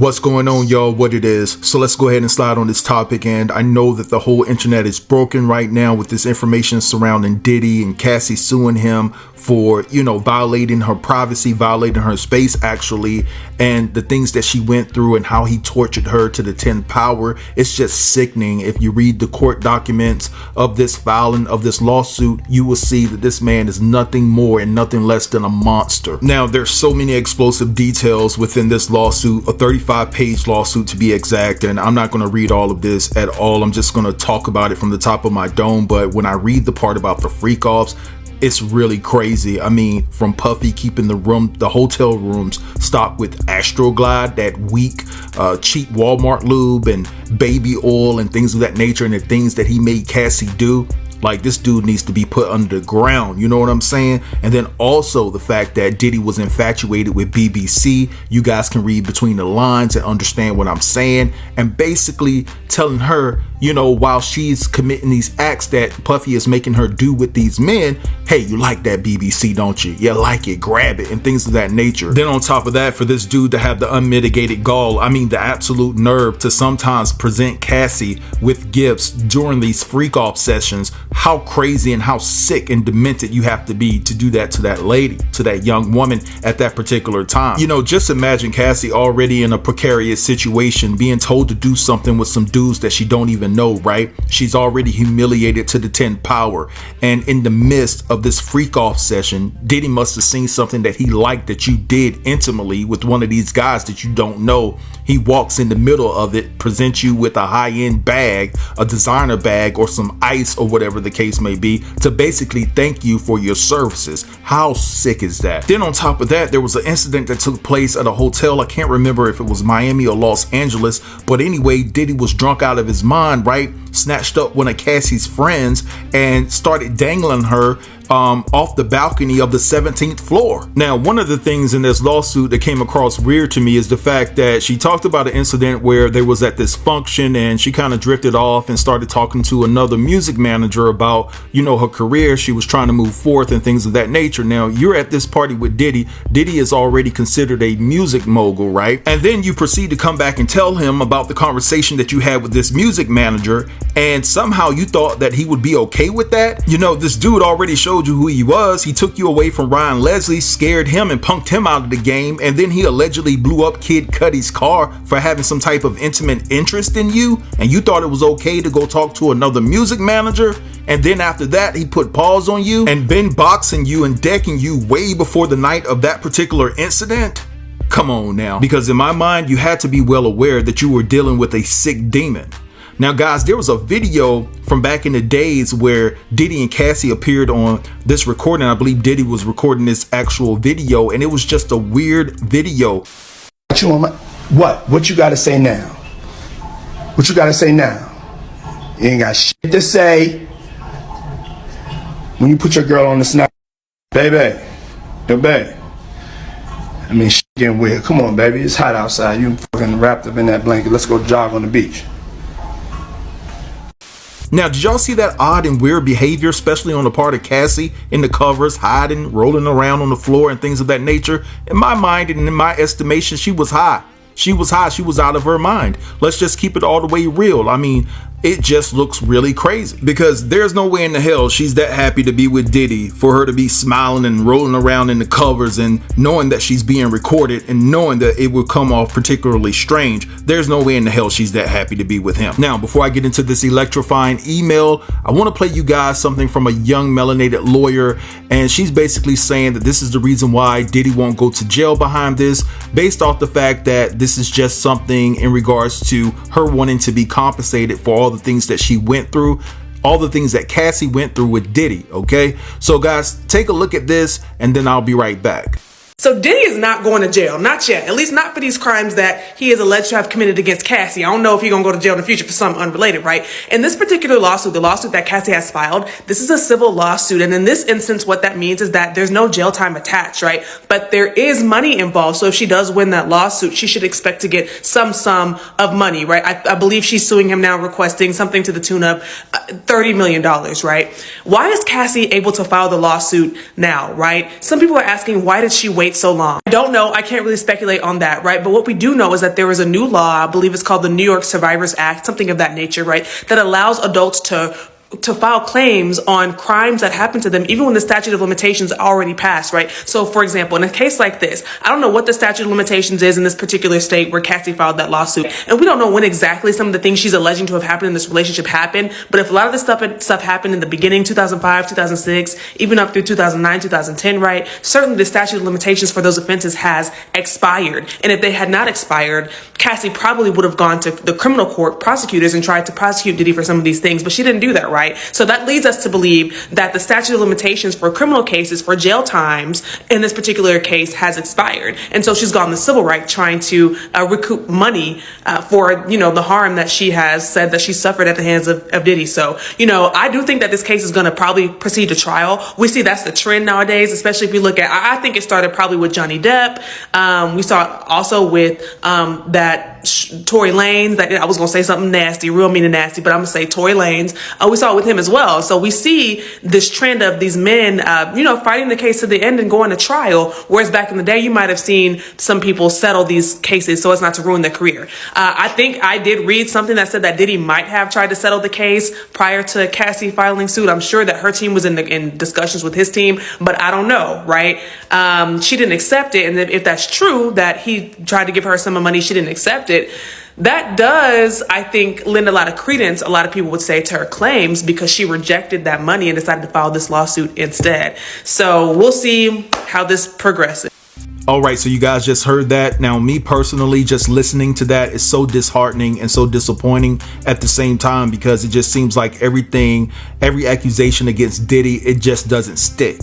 What's going on, y'all? What it is. So let's go ahead and slide on this topic. And I know that the whole internet is broken right now with this information surrounding Diddy and Cassie suing him for, violating her privacy, violating her space, actually, and the things that she went through and how he tortured her to the 10th power. It's just sickening. If you read the court documents of this filing of this lawsuit, you will see that this man is nothing more and nothing less than a monster. Now, there's so many explosive details within this lawsuit, a 35-page lawsuit to be exact, and I'm not going to read all of this at all. I'm just going to talk about it from the top of my dome. But when I read the part about the freak offs, it's really crazy. I mean, from Puffy keeping the hotel rooms stocked with Astroglide, that weak, cheap Walmart lube and baby oil and things of that nature, and the things that he made Cassie do. Like, this dude needs to be put under the ground, you know what I'm saying? And then also the fact that Diddy was infatuated with BBC. You guys can read between the lines and understand what I'm saying. And basically telling her, while she's committing these acts that Puffy is making her do with these men, hey, you like that BBC, don't you? You like it, grab it, and things of that nature. Then on top of that, for this dude to have the unmitigated gall, the absolute nerve to sometimes present Cassie with gifts during these freak off sessions. How crazy and how sick and demented you have to be to do that to that lady, to that young woman at that particular time. Just imagine Cassie already in a precarious situation, being told to do something with some dudes that she don't even know, right? She's already humiliated to the 10th power. And in the midst of this freak off session, Diddy must have seen something that he liked that you did intimately with one of these guys that you don't know. He walks in the middle of it, presents you with a high-end bag, a designer bag, or some ice or whatever the case may be, to basically thank you for your services. How sick is that? Then on top of that, there was an incident that took place at a hotel. I can't remember if it was Miami or Los Angeles, but anyway, Diddy was drunk out of his mind, right? Snatched up one of Cassie's friends and started dangling her off the balcony of the 17th floor. Now, one of the things in this lawsuit that came across weird to me is the fact that she talked about an incident where they was at this function and she kind of drifted off and started talking to another music manager about, her career. She was trying to move forth and things of that nature. Now, you're at this party with Diddy. Diddy is already considered a music mogul, right? And then you proceed to come back and tell him about the conversation that you had with this music manager, and somehow you thought that he would be okay with that. This dude already showed you who he was. He took you away from Ryan Leslie, scared him and punked him out of the game, and then he allegedly blew up Kid Cudi's car for having some type of intimate interest in you, and you thought it was okay to go talk to another music manager. And then after that, he put paws on you and been boxing you and decking you way before the night of that particular incident. Come on now, because in my mind, you had to be well aware that you were dealing with a sick demon. Now, guys, there was a video from back in the days where Diddy and Cassie appeared on this recording. I believe Diddy was recording this actual video, and it was just a weird video. What you got to say now? What you got to say now? You ain't got shit to say. When you put your girl on the snap, baby, shit getting weird. Come on, baby, it's hot outside. You fucking wrapped up in that blanket. Let's go jog on the beach. Now, did y'all see that odd and weird behavior, especially on the part of Cassie in the covers, hiding, rolling around on the floor and things of that nature? In my mind and in my estimation, she was high. She was high. She was out of her mind. Let's just keep it all the way real. It just looks really crazy, because there's no way in the hell she's that happy to be with Diddy for her to be smiling and rolling around in the covers and knowing that she's being recorded and knowing that it will come off particularly strange. There's no way in the hell she's that happy to be with him. Now, before I get into this electrifying email, I want to play you guys something from a young melanated lawyer, and she's basically saying that this is the reason why Diddy won't go to jail behind this, based off the fact that this is just something in regards to her wanting to be compensated for all the things that she went through, all the things that Cassie went through with Diddy. Okay, so guys, take a look at this and then I'll be right back. So Diddy is not going to jail, not yet, at least not for these crimes that he is alleged to have committed against Cassie. I don't know if he's going to go to jail in the future for something unrelated, right? In this particular lawsuit, the lawsuit that Cassie has filed, this is a civil lawsuit. And in this instance, what that means is that there's no jail time attached, right? But there is money involved. So if she does win that lawsuit, she should expect to get some sum of money, right? I believe she's suing him now, requesting something to the tune of $30 million, right? Why is Cassie able to file the lawsuit now, right? Some people are asking, why did she wait wait so long? I don't know. I can't really speculate on that, right? But what we do know is that there is a new law, I believe it's called the New York Survivors Act, something of that nature, right? That allows adults to file claims on crimes that happen to them, even when the statute of limitations already passed, right? So for example, in a case like this, I don't know what the statute of limitations is in this particular state where Cassie filed that lawsuit. And we don't know when exactly some of the things she's alleging to have happened in this relationship happened. But if a lot of this stuff happened in the beginning, 2005, 2006, even up through 2009, 2010, right? Certainly the statute of limitations for those offenses has expired. And if they had not expired, Cassie probably would have gone to the criminal court prosecutors and tried to prosecute Diddy for some of these things, but she didn't do that, right? So that leads us to believe that the statute of limitations for criminal cases, for jail times in this particular case, has expired. And so she's gone the civil right, trying to recoup money for, the harm that she has said that she suffered at the hands of Diddy. So, I do think that this case is going to probably proceed to trial. We see that's the trend nowadays, especially if you look at, I think it started probably with Johnny Depp. We saw it also with that Tory Lanez, that I was going to say something nasty, real mean and nasty, but I'm going to say Tory Lanez. We saw it with him as well. So we see this trend of these men, fighting the case to the end and going to trial. Whereas back in the day, you might have seen some people settle these cases so as not to ruin their career. I think I did read something that said that Diddy might have tried to settle the case prior to Cassie filing suit. I'm sure that her team was in discussions with his team, but I don't know, right? She didn't accept it. And if that's true, that he tried to give her some money, she didn't accept it. That does, I think, lend a lot of credence, a lot of people would say, to her claims, because she rejected that money and decided to file this lawsuit instead. So we'll see how this progresses. All right, so you guys just heard that. Now, me personally, just listening to that is so disheartening and so disappointing at the same time, because it just seems like every accusation against Diddy, it just doesn't stick.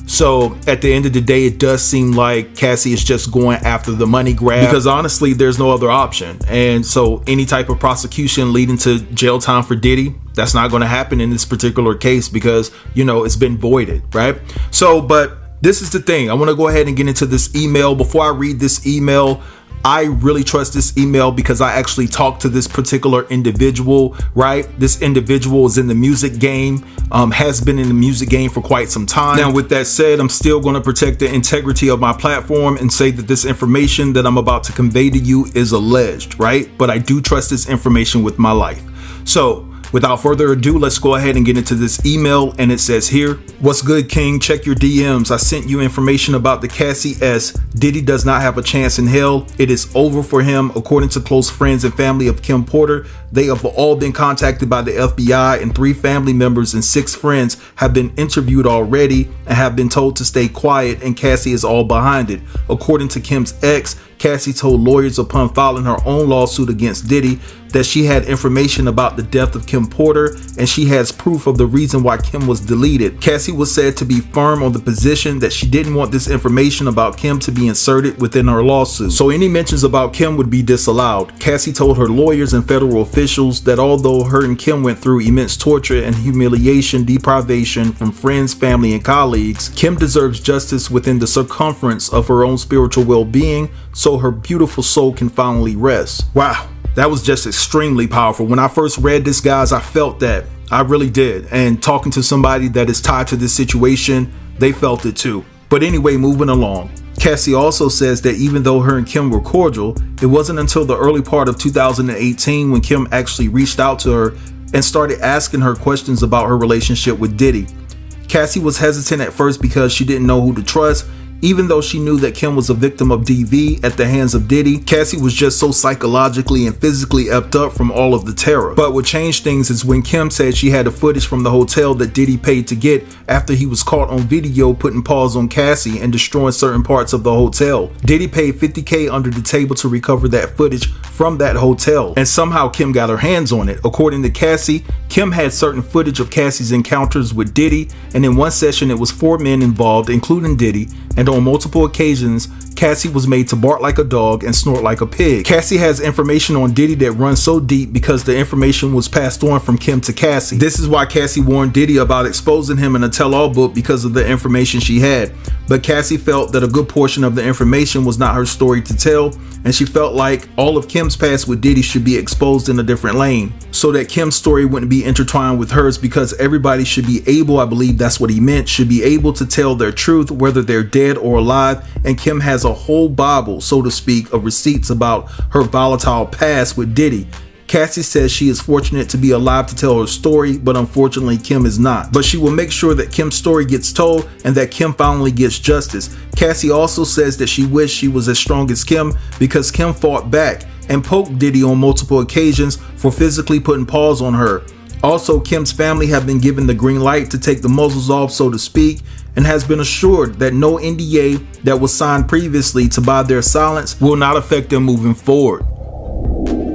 So at the end of the day, it does seem like Cassie is just going after the money grab, because honestly, there's no other option. And so any type of prosecution leading to jail time for Diddy, that's not going to happen in this particular case, because, it's been voided, right? So, but this is the thing. I want to go ahead and get into this email. Before I read this email, I really trust this email because I actually talked to this particular individual, right? This individual is in the music game, has been in the music game for quite some time. Now, with that said, I'm still going to protect the integrity of my platform and say that this information that I'm about to convey to you is alleged, right? But I do trust this information with my life. So, without further ado, let's go ahead and get into this email. And it says here, "What's good, King? Check your DMs. I sent you information about the Cassie S. Diddy does not have a chance in hell. It is over for him. According to close friends and family of Kim Porter, they have all been contacted by the FBI, and 3 family members and 6 friends have been interviewed already and have been told to stay quiet, and Cassie is all behind it. According to Kim's ex, Cassie told lawyers upon filing her own lawsuit against Diddy that she had information about the death of Kim Porter, and she has proof of the reason why Kim was deleted. Cassie was said to be firm on the position that she didn't want this information about Kim to be inserted within her lawsuit, so any mentions about Kim would be disallowed. Cassie told her lawyers and federal officials that although her and Kim went through immense torture and humiliation, deprivation from friends, family, and colleagues, Kim deserves justice within the circumference of her own spiritual well-being, so her beautiful soul can finally rest." Wow, that was just extremely powerful. When I first read this, guys, I felt that. I really did. And talking to somebody that is tied to this situation, they felt it too. But anyway, moving along. Cassie also says that even though her and Kim were cordial, it wasn't until the early part of 2018 when Kim actually reached out to her and started asking her questions about her relationship with Diddy. Cassie was hesitant at first because she didn't know who to trust. Even though she knew that Kim was a victim of DV at the hands of Diddy, Cassie was just so psychologically and physically epped up from all of the terror. But what changed things is when Kim said she had the footage from the hotel that Diddy paid to get after he was caught on video putting paws on Cassie and destroying certain parts of the hotel. Diddy paid $50K under the table to recover that footage from that hotel, and somehow Kim got her hands on it. According to Cassie, Kim had certain footage of Cassie's encounters with Diddy, and in one session it was 4 men involved, including Diddy, and on multiple occasions, Cassie was made to bark like a dog and snort like a pig. Cassie has information on Diddy that runs so deep because the information was passed on from Kim to Cassie. This is why Cassie warned Diddy about exposing him in a tell-all book, because of the information she had. But Cassie felt that a good portion of the information was not her story to tell, and she felt like all of Kim's past with Diddy should be exposed in a different lane, so that Kim's story wouldn't be intertwined with hers, because everybody should be able, I believe that's what he meant, should be able to tell their truth, whether they're dead or alive. And Kim has a whole Bible, so to speak, of receipts about her volatile past with Diddy. Cassie says she is fortunate to be alive to tell her story, but unfortunately Kim is not. But she will make sure that Kim's story gets told and that Kim finally gets justice. Cassie also says that she wished she was as strong as Kim, because Kim fought back and poked Diddy on multiple occasions for physically putting paws on her. Also, Kim's family have been given the green light to take the muzzles off, so to speak, and has been assured that no NDA that was signed previously to buy their silence will not affect them moving forward.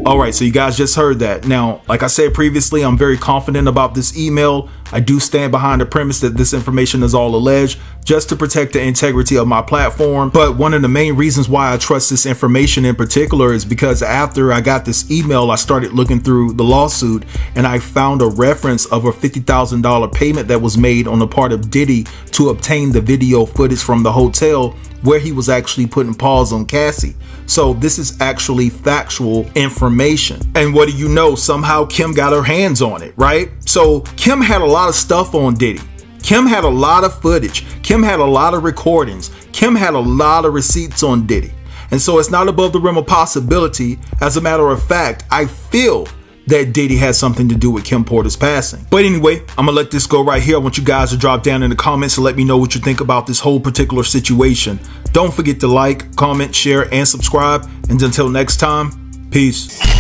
Alright, so you guys just heard that. Now, like I said previously, I'm very confident about this email. I do stand behind the premise that this information is all alleged, just to protect the integrity of my platform. But one of the main reasons why I trust this information in particular is because after I got this email, I started looking through the lawsuit and I found a reference of a $50,000 payment that was made on the part of Diddy to obtain the video footage from the hotel where he was actually putting paws on Cassie. So this is actually factual information. And what do you know? Somehow Kim got her hands on it, right? So Kim had a lot of stuff on Diddy. Kim had a lot of footage. Kim had a lot of recordings. Kim had a lot of receipts on Diddy. And so it's not above the realm of possibility. As a matter of fact, I feel that Diddy has something to do with Kim Porter's passing. But anyway, I'm gonna let this go right here. I want you guys to drop down in the comments and let me know what you think about this whole particular situation. Don't forget to like, comment, share, and subscribe. And until next time, peace.